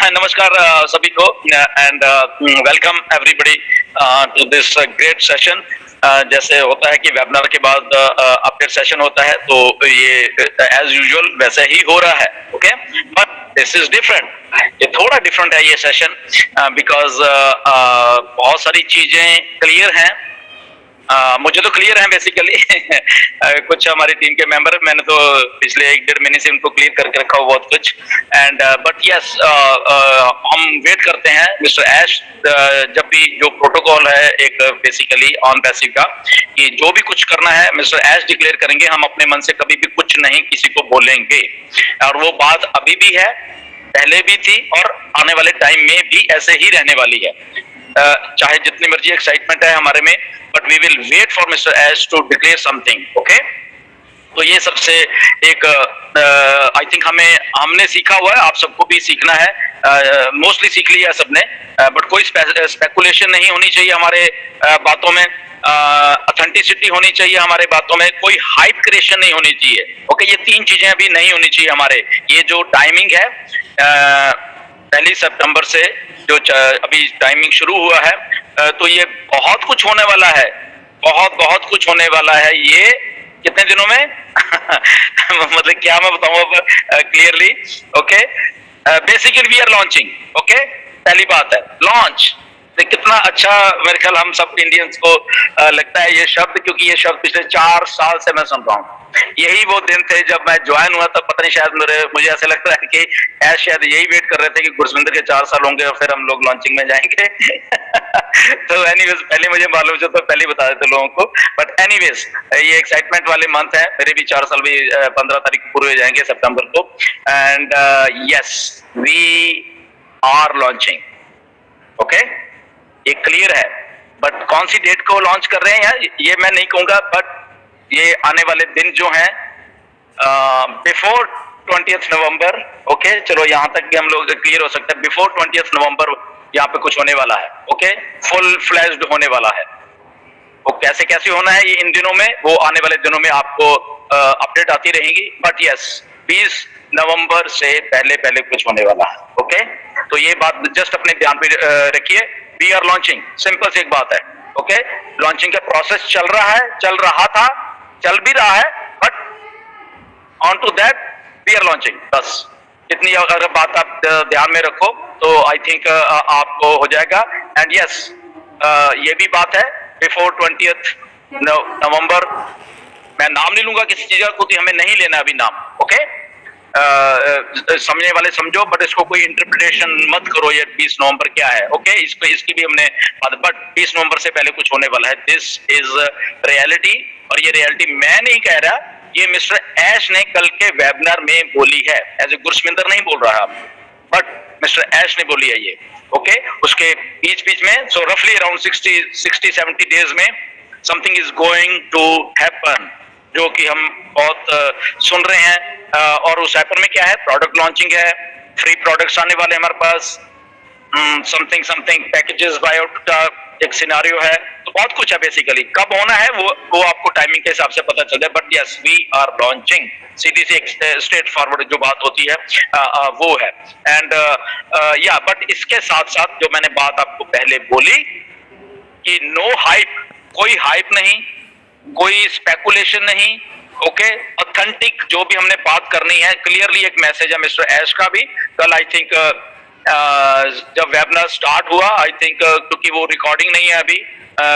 नमस्कार सभी को and welcome everybody to this great session. जैसे होता है कि वेबिनार के बाद अपडेट सेशन होता है, तो ये एज यूजुअल वैसे ही हो रहा है, okay. But this is different, ये थोड़ा डिफरेंट है ये सेशन बिकॉज बहुत सारी चीजें क्लियर हैं। मुझे तो क्लियर है बेसिकली कुछ हमारी टीम के मेंबर, मैंने तो पिछले 1-1.5 महीने से उनको क्लियर करके रखा हुआ बहुत कुछ। एंड बट यस, हम वेट करते हैं मिस्टर ऐश, जब भी जो प्रोटोकॉल है एक बेसिकली ऑन पैसिव का, कि जो भी कुछ करना है मिस्टर ऐश डिक्लेयर करेंगे। हम अपने मन से कभी भी कुछ नहीं किसी को बोलेंगे, और वो बात अभी भी है, पहले भी थी, और आने वाले टाइम में भी ऐसे ही रहने वाली है। चाहे जितनी मर्जी एक्साइटमेंट है हमारे में, but we will wait for mister S to declare something, okay. तो ये सबसे एक आई थिंक हमने सीखा हुआ है, आप सबको भी सीखना है। मोस्टली सीख लिया सबने, बट कोई स्पेकुलेशन नहीं होनी चाहिए हमारे बातों में, ऑथेंटिसिटी होनी चाहिए हमारे बातों में, कोई हाइप क्रिएशन नहीं होनी चाहिए, ओके। ये 3 चीजें अभी नहीं होनी चाहिए हमारे। ये जो टाइमिंग है 1 सितंबर से जो अभी टाइमिंग शुरू हुआ है, तो ये बहुत कुछ होने वाला है, बहुत कुछ होने वाला है ये कितने दिनों में मतलब क्या मैं बताऊं अब clearly, okay. Basically we are launching, okay. पहली बात है लॉन्च। कितना अच्छा मेरे ख्याल हम सब इंडियंस को लगता है ये शब्द, क्योंकि ये शब्द पिछले 4 साल से मैं सुन रहा हूँ। यही वो दिन थे जब मैं ज्वाइन हुआ, तब पता नहीं, शायद मुझे ऐसा लगता है कि शायद यही वेट कर रहे थे कि गुरसविंदर के 4 साल होंगे और फिर हम लोग लॉन्चिंग में जाएंगे तो एनीवेज, पहले मुझे मालूम चलता तो पहले बता देते लोगों को, बट एनीवेज ये एक्साइटमेंट वाले मंथ है। मेरे भी 4 साल भी 15 तारीख को पूरे हो जाएंगे सितंबर को। And yes, we are launching, okay. ये क्लियर है, बट कौन सी डेट को लॉन्च कर रहे हैं यार ये मैं नहीं कहूंगा, बट ये आने वाले दिन जो हैं बिफोर 20 नवंबर, ओके। चलो यहाँ तक भी हम लोग क्लियर हो सकते हैं, बिफोर 20 नवंबर यहाँ पे कुछ होने वाला है, ओके। फुल फ्लैश्ड होने वाला है। वो कैसे कैसे होना है ये इन दिनों में, वो आने वाले दिनों में आपको अपडेट आती रहेगी, बट यस 20 नवंबर से पहले पहले कुछ होने वाला है, ओके। तो ये बात जस्ट अपने ध्यान पे रखिए। वी आर लॉन्चिंग, सिंपल सी एक बात है, ओके। लॉन्चिंग का प्रोसेस चल रहा है, चल रहा था, चल भी रहा है, but on to that we are launching. बस इतनी अगर बात आप ध्यान में रखो तो आई थिंक आपको हो जाएगा। एंड यस, ये भी बात है बिफोर 20 नवंबर। मैं नाम नहीं लूंगा किसी चीज का, क्योंकि हमें नहीं लेना अभी नाम, ओके। समझने वाले समझो, बट इसको कोई इंटरप्रिटेशन मत करो ये 20 नवंबर क्या है, ओके। इसकी भी हमने बात, बट 20 नवंबर से पहले कुछ होने वाला है। दिस इज रियलिटी, और ये रियलिटी मैं नहीं कह रहा, ये मिस्टर ऐश ने कल के वेबिनार में बोली है। एज ए गुरसविंदर नहीं बोल रहा, बट मिस्टर ऐश ने बोली है ये, ओके। उसके बीच में, सो रफली अराउंड 60-70 डेज में something is going to happen, जो कि हम बहुत सुन रहे हैं। और उस हैपन में क्या है, प्रोडक्ट लॉन्चिंग है, फ्री प्रोडक्ट्स आने वाले हमारे पास, समथिंग पैकेजेस बायोट का एक सिनारियो है, तो बहुत कुछ है बेसिकली। कब होना है वो आपको टाइमिंग के हिसाब से पता चल जाए, but yes we are launching. सीधी सी स्ट्रेट फॉरवर्ड जो बात होती है वो है। एंड या बट इसके साथ साथ जो मैंने बात आपको पहले बोली कि नो हाइप, कोई हाइप नहीं, कोई स्पेकुलेशन नहीं, ओके। ऑथेंटिक जो भी हमने बात करनी है, क्लियरली एक मैसेज है मिस्टर ऐश का भी। कल आई थिंक जब वेबिनार स्टार्ट हुआ, आई थिंक क्योंकि वो रिकॉर्डिंग नहीं है अभी,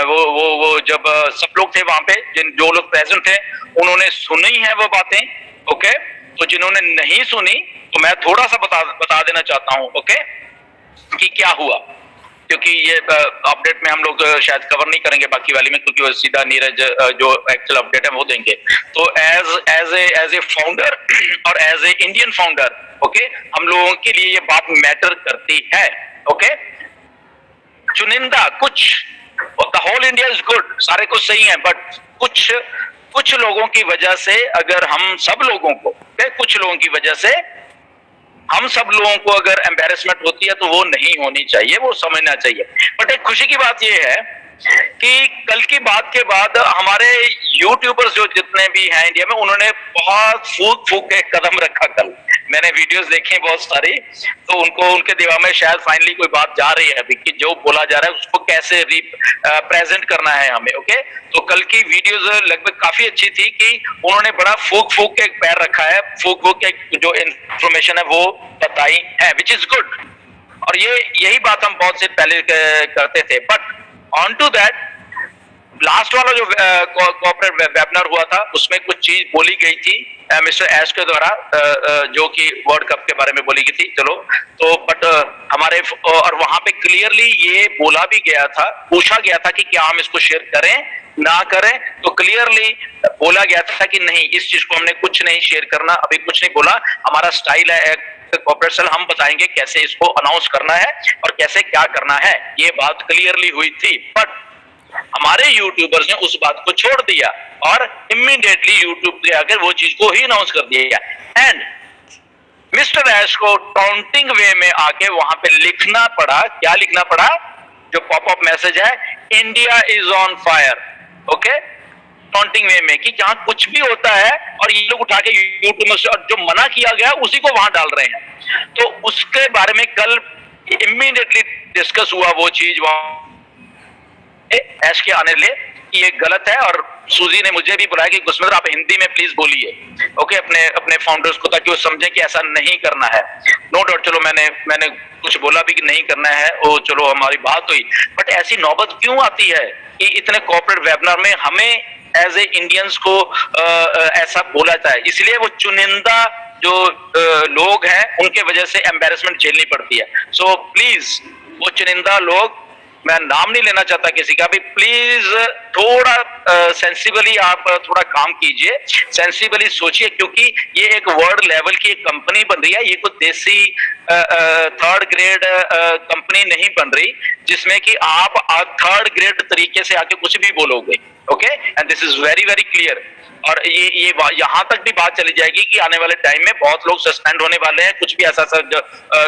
वो जब सब लोग थे वहां पे, जो लोग प्रेजेंट थे उन्होंने सुनी है वो बातें, ओके। तो जिन्होंने नहीं सुनी तो मैं थोड़ा सा बता देना चाहता हूं, ओके, कि क्या हुआ, क्योंकि ये अपडेट में हम लोग शायद कवर नहीं करेंगे बाकी वाली में, क्योंकि वो सीधा नीरज जो एक्चुअल अपडेट है वो देंगे। तो एज ए फाउंडर और as a Indian founder, okay, हम लोगों के लिए ये बात मैटर करती है, ओके। चुनिंदा कुछ, the whole India is good, सारे कुछ सही है, बट कुछ लोगों की वजह से, अगर हम सब लोगों को, कुछ लोगों की वजह से हम सब लोगों को अगर एम्बैरेसमेंट होती है तो वो नहीं होनी चाहिए, वो समझना चाहिए। बट एक खुशी की बात यह है कि कल की बात के बाद हमारे यूट्यूबर्स जो जितने भी हैं इंडिया में, उन्होंने बहुत फूक फूक के कदम रखा कल। मैंने वीडियोस देखे बहुत सारी, तो उनको उनके दिमाग में शायद फाइनली कोई बात जा रही है अभी कि जो बोला जा रहा है उसको कैसे प्रेजेंट करना है हमें। ओके, तो कल की वीडियोस लगभग काफी अच्छी थी कि उन्होंने बड़ा फूक फूक के पैर रखा है, फूक फूक के जो इंफॉर्मेशन है वो बताई है, विच इज गुड। और ये यही बात हम बहुत से पहले करते थे। But on to that, last वाला जो कॉर्पोरेट वेबिनार हुआ था उसमें कुछ चीज बोली गई थी मिस्टर एश के द्वारा, जो कि वर्ल्ड कप के बारे में बोली गई थी। चलो, तो बट हमारे और वहां पे क्लियरली ये बोला भी गया था, पूछा गया था कि क्या हम इसको शेयर करें ना करें, तो क्लियरली बोला गया था कि नहीं, इस चीज को हमने कुछ नहीं शेयर करना, अभी कुछ नहीं बोला। हमारा स्टाइल है कॉर्पोरेट सेल, हम बताएंगे कैसे इसको अनाउंस करना है और कैसे क्या करना है, ये बात क्लियरली हुई थी। बट हमारे यूट्यूबर्स ने उस बात को छोड़ दिया और इमीडिएटली यूट्यूब पे आकर वो चीज को ही अनाउंस कर दिया। एंड मिस्टर ऐश को काउंटिंग वे में आके वहां पे लिखना पड़ा, क्या लिखना पड़ा, जो पॉपअप मैसेज है, India is on fire. Okay, counting वे में कि जहां कुछ भी होता है और ये लोग उठा के यूट्यूब में जो मना किया गया उसी को वहां डाल रहे हैं। तो उसके बारे में कल इमीडिएटली डिस्कस हुआ वो चीज वहां ऐश के आने ले कि ये गलत है। और सूजी ने मुझे भी बुलाया कि गुस्मित आप हिंदी में प्लीज बोलिए, ओके, अपने फाउंडर्स को, ताकि वो समझें कि ऐसा नहीं करना है। नो डाउट, चलो मैंने कुछ बोला भी कि नहीं करना है, वो चलो हमारी बात हुई। बट ऐसी नौबत क्यों आती है कि इतने कॉर्पोरेट वेबिनार में हमें एज ए इंडियंस को ऐसा बोला जाता है? इसलिए वो चुनिंदा जो लोग हैं उनके वजह से एम्बेरसमेंट झेलनी पड़ती है। सो प्लीज वो चुनिंदा लोग, मैं नाम नहीं लेना चाहता किसी का भी, प्लीज थोड़ा सेंसिबली आप थोड़ा काम कीजिए, सेंसिबली सोचिए, क्योंकि ये एक वर्ल्ड लेवल की एक कंपनी बन रही है। ये कोई देसी थर्ड ग्रेड कंपनी नहीं बन रही जिसमें कि आप थर्ड ग्रेड तरीके से आके कुछ भी बोलोगे। Okay, and this is very very clear. और ये यहां तक भी बात चली जाएगी कि आने वाले टाइम में बहुत लोग सस्पेंड होने वाले हैं, कुछ भी ऐसा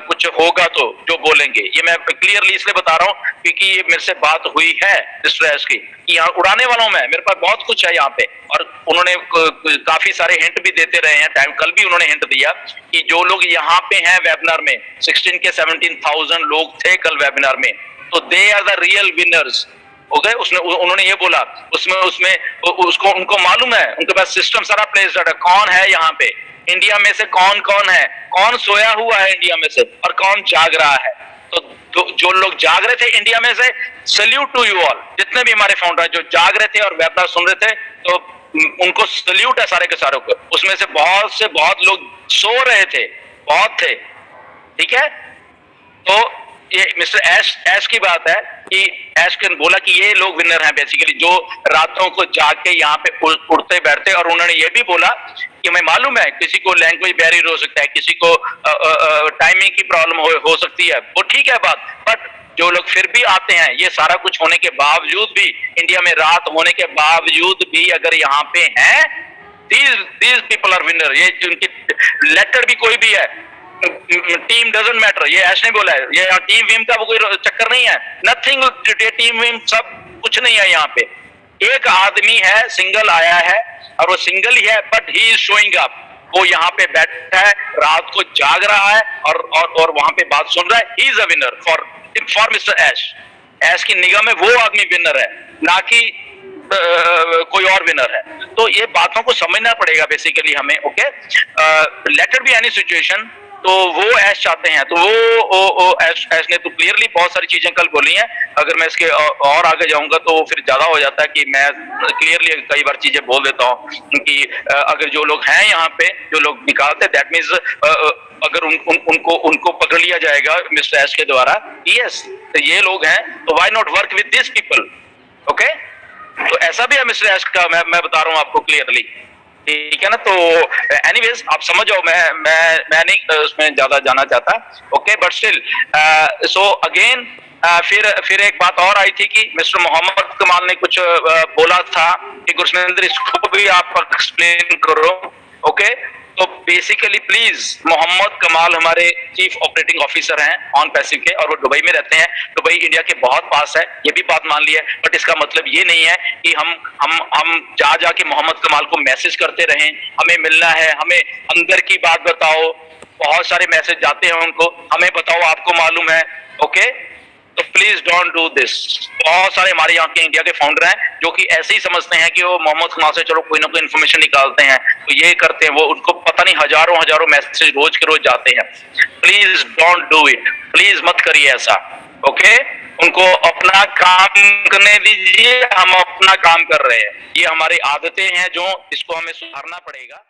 कुछ होगा तो जो बोलेंगे। ये मैं क्लियरली इसलिए बता रहा हूं क्योंकि ये मेरे से बात हुई है मिस्टर ऐश की, यहाँ उड़ाने वालों में मेरे पास बहुत कुछ है यहाँ पे। और उन्होंने काफी सारे हिंट भी देते रहे हैं, टाइम कल भी उन्होंने हिंट दिया कि जो लोग यहाँ पे हैं वेबिनार में, 16 के 17,000 लोग थे कल वेबिनार में, तो they are the real winners. Okay, उसने उन्होंने ये बोला, उसमें उसको उनको मालूम है, उनके पास सिस्टम सारा प्लेस्ड है, कौन है यहाँ पे इंडिया में से, कौन कौन है, कौन सोया हुआ है इंडिया में से और कौन जाग रहा है। तो जो लोग जाग रहे थे इंडिया में से, सल्यूट टू यू ऑल, जितने भी हमारे फाउंडर जो जाग रहे थे और वेबिनार सुन रहे थे, तो उनको सल्यूट है सारे के सारों को। उसमें से बहुत लोग सो रहे थे, बहुत थे, ठीक है। तो ये मिस्टर ऐश की बात है कि ऐश ने बोला कि ये लोग विनर हैं बेसिकली, जो रातों को जाग के यहाँ पे उड़ते बैठते। और उन्होंने ये भी बोला कि मैं मालूम है किसी को लैंग्वेज बैरियर हो सकता है, किसी को टाइमिंग की प्रॉब्लम हो सकती है, वो ठीक है बात। बट जो लोग फिर भी आते हैं, ये सारा कुछ होने के बावजूद भी, इंडिया में रात होने के बावजूद भी अगर यहाँ पे हैं, these people are winner। ये उनकी लेटर भी कोई भी है, टीम डजंट मैटर, ये ऐश ने बोला है, ये टीम वीम का वो कोई चक्कर नहीं है, नथिंग टीम वीम सब कुछ नहीं है। यहाँ पे एक आदमी है, सिंगल आया है और वो सिंगल ही है, but he is showing up. वो यहाँ पे बैठा है, रात को जाग रहा है और वहां पे बात सुन रहा है। He is a winner for mister Ash. Ash की निगाह में वो आदमी विनर है, ना कि कोई और विनर है। तो ये बातों को समझना पड़ेगा बेसिकली हमें। Okay, later be any situation, तो वो ऐश चाहते हैं, तो वो ऐश ने तो क्लियरली बहुत सारी चीजें कल बोली हैं। अगर मैं इसके और आगे जाऊंगा तो फिर ज्यादा हो जाता है कि मैं क्लियरली कई बार चीजें बोल देता हूँ कि अगर जो लोग हैं यहाँ पे, जो लोग निकालते, दैट मीन्स अगर उनको पकड़ लिया जाएगा मिस्टर ऐश के द्वारा, यस तो ये लोग हैं, तो why not work with this people. Okay, तो ऐसा भी है मिस्टर ऐश का, मैं बता रहा हूँ आपको क्लियरली, ठीक है ना। तो एनीवेज आप समझ जाओ, मैं नहीं उसमें ज्यादा जाना चाहता। Okay, but still so again फिर एक बात और आई थी कि मिस्टर मोहम्मद कमाल ने कुछ बोला था कि गुरसमिंदर इसको भी आप एक्सप्लेन करो। ओके, तो बेसिकली प्लीज, मोहम्मद कमाल हमारे चीफ ऑपरेटिंग ऑफिसर हैं ऑन पैसिव के, और वो दुबई में रहते हैं। दुबई इंडिया के बहुत पास है, ये भी बात मान ली है, बट इसका मतलब ये नहीं है कि हम जा जाके मोहम्मद कमाल को मैसेज करते रहें, हमें मिलना है, हमें अंदर की बात बताओ। बहुत सारे मैसेज जाते हैं उनको, हमें बताओ, आपको मालूम है। ओके, तो प्लीज डोंट डू दिस। बहुत सारे हमारे यहाँ के इंडिया के फाउंडर हैं जो कि ऐसे ही समझते हैं कि वो मोहम्मद कमाल से चलो कोई ना कोई इन्फॉर्मेशन निकालते हैं, तो ये करते हैं, वो उनको पता नहीं हजारों हजारों मैसेज रोज के रोज जाते हैं। Please don't do it, please मत करिए ऐसा। ओके, उनको अपना काम करने दीजिए, हम अपना काम कर रहे हैं। ये हमारी आदतें हैं जो इसको हमें सुधारना पड़ेगा।